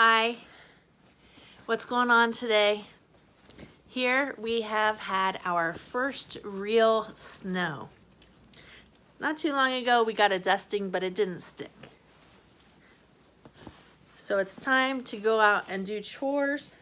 Hi, what's going on today? Here we have had our first real snow. Not too long ago we got a dusting, but it didn't stick. So it's time to go out and do chores.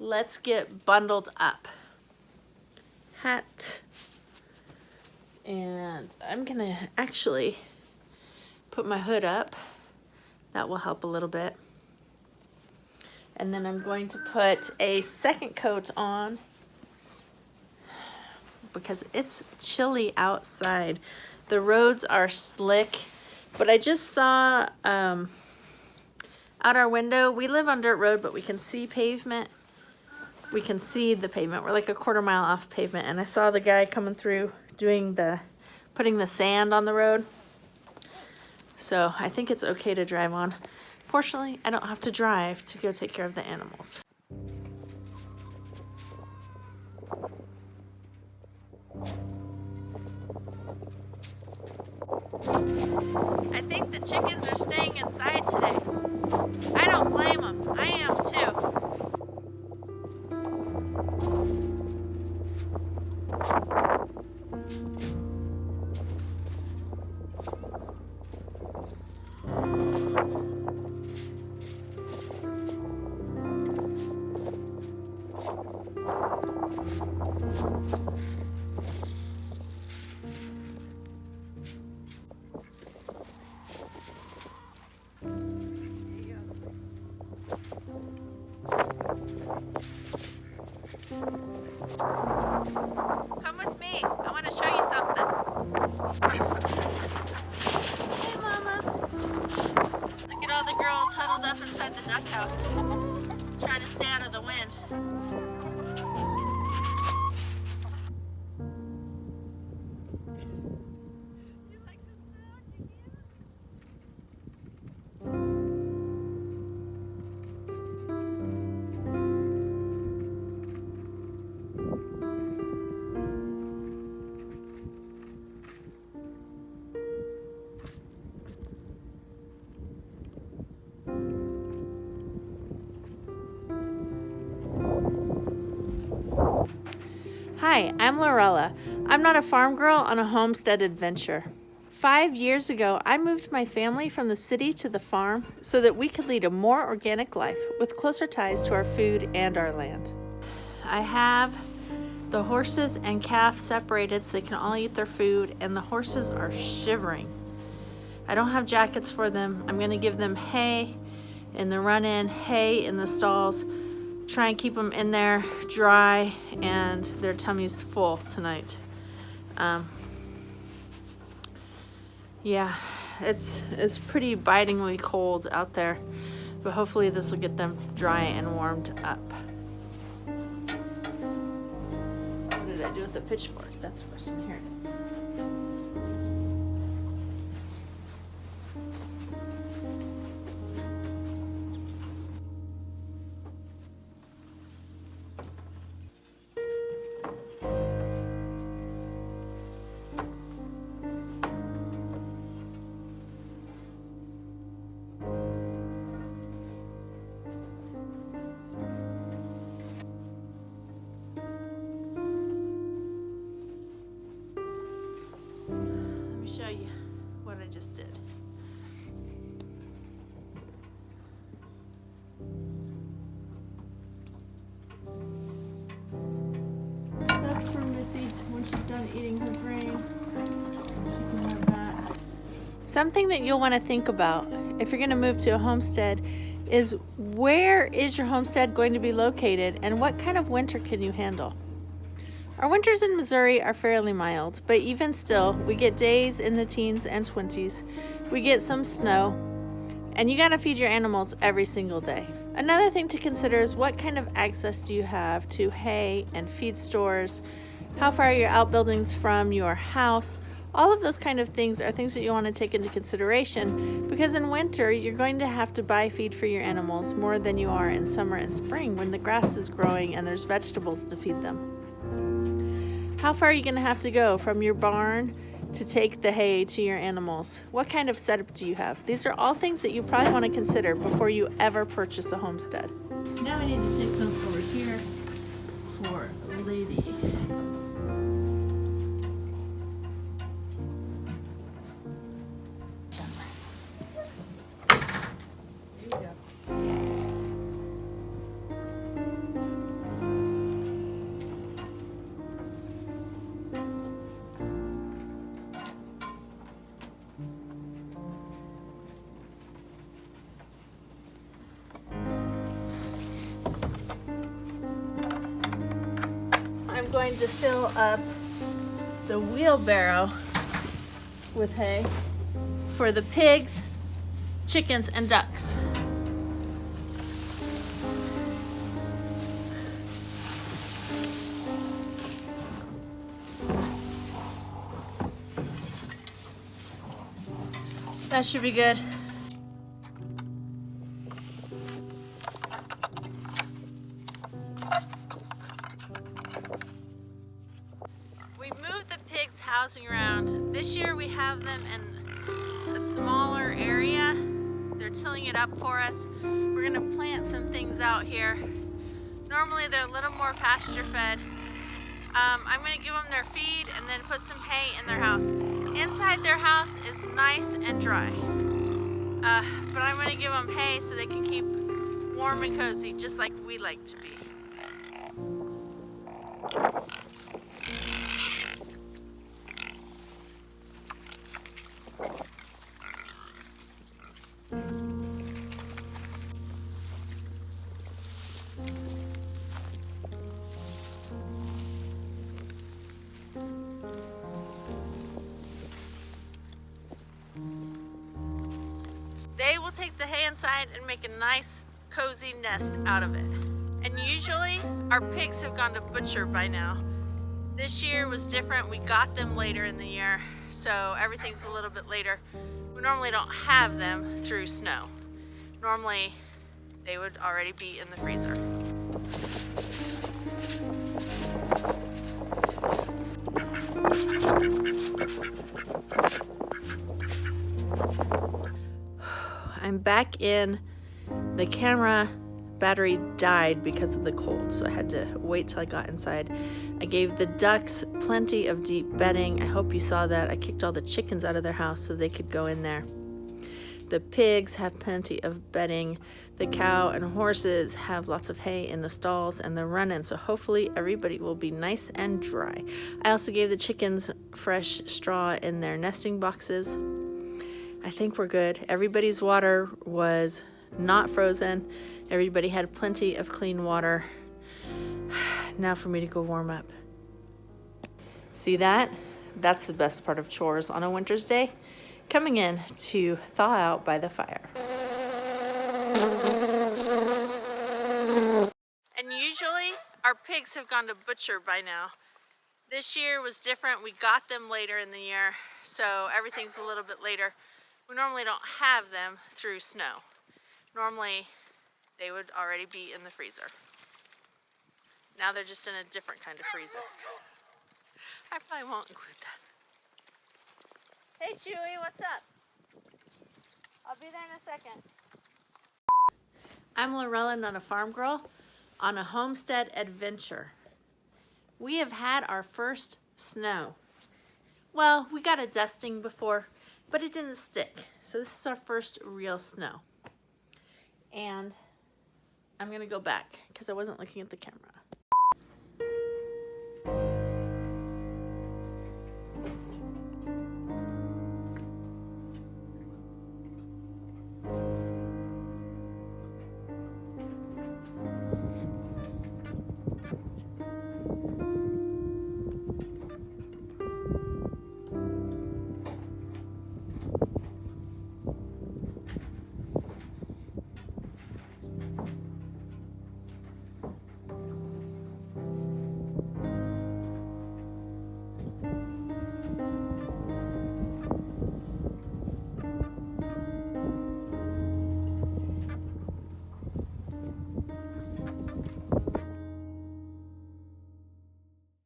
Let's get bundled up. Hat. And I'm gonna actually put my hood up. That will help a little bit. And then I'm going to put a second coat on because it's chilly outside. The roads are slick, but I just saw out our window, we live on dirt road, but we can see pavement. We can see the pavement. We're like a quarter mile off pavement, and I saw the guy coming through putting the sand on the road. So I think it's okay to drive on. Fortunately, I don't have to drive to go take care of the animals. I think the chickens are staying inside today. I don't blame them. I am too. Come with me. I want to show you something. Hey, mamas. Look at all the girls huddled up inside the duck house, trying to stay out of the wind. Hi, I'm Lorella. I'm not a farm girl on a homestead adventure. 5 years ago, I moved my family from the city to the farm so that we could lead a more organic life with closer ties to our food and our land. I have the horses and calf separated so they can all eat their food, and the horses are shivering. I don't have jackets for them. I'm going to give them hay in the run-in, hay in the stalls. Try and keep them in there dry and their tummies full tonight. Yeah, it's pretty bitingly cold out there, but hopefully this will get them dry and warmed up. What did I do with the pitchfork? That's the question. Here it is. Show you what I just did. That's for Missy when she's done eating her grain. She can have that. Something that you'll want to think about if you're going to move to a homestead is, where is your homestead going to be located and what kind of winter can you handle? Our winters in Missouri are fairly mild, but even still, we get days in the teens and 20s. We get some snow, and you gotta feed your animals every single day. Another thing to consider is, what kind of access do you have to hay and feed stores? How far are your outbuildings from your house? All of those kind of things are things that you want to take into consideration, because in winter, you're going to have to buy feed for your animals more than you are in summer and spring when the grass is growing and there's vegetables to feed them. How far are you going to have to go from your barn to take the hay to your animals? What kind of setup do you have? These are all things that you probably want to consider before you ever purchase a homestead. Now I need to take some over here for Lady. I'm going to fill up the wheelbarrow with hay for the pigs, chickens, and ducks. That should be good. We moved the pigs' housing around. This year we have them in a smaller area. They're tilling it up for us. We're gonna plant some things out here. Normally they're a little more pasture fed. I'm gonna give them their feed and then put some hay in their house. Inside their house is nice and dry. But I'm gonna give them hay so they can keep warm and cozy, just like we like to be. They will take the hay inside and make a nice, cozy nest out of it. And usually, our pigs have gone to butcher by now. This year was different. We got them later in the year, so everything's a little bit later. We normally don't have them through snow. Normally, they would already be in the freezer. I'm back in. The camera battery died because of the cold, so I had to wait till I got inside. I gave the ducks plenty of deep bedding. I hope you saw that. I kicked all the chickens out of their house so they could go in there. The pigs have plenty of bedding. The cow and horses have lots of hay in the stalls and the run-in, so hopefully everybody will be nice and dry. I also gave the chickens fresh straw in their nesting boxes. I think we're good. Everybody's water was not frozen. Everybody had plenty of clean water. Now for me to go warm up. See that? That's the best part of chores on a winter's day. Coming in to thaw out by the fire. And usually our pigs have gone to butcher by now. This year was different. We got them later in the year, so everything's a little bit later. We normally don't have them through snow. Normally they would already be in the freezer. Now they're just in a different kind of freezer. I probably won't include that. Hey Chewy, what's up? I'll be there in a second. I'm Lorella, not a farm girl, on a homestead adventure. We have had our first snow. Well, we got a dusting before, but it didn't stick. So this is our first real snow. And I'm gonna go back because I wasn't looking at the camera.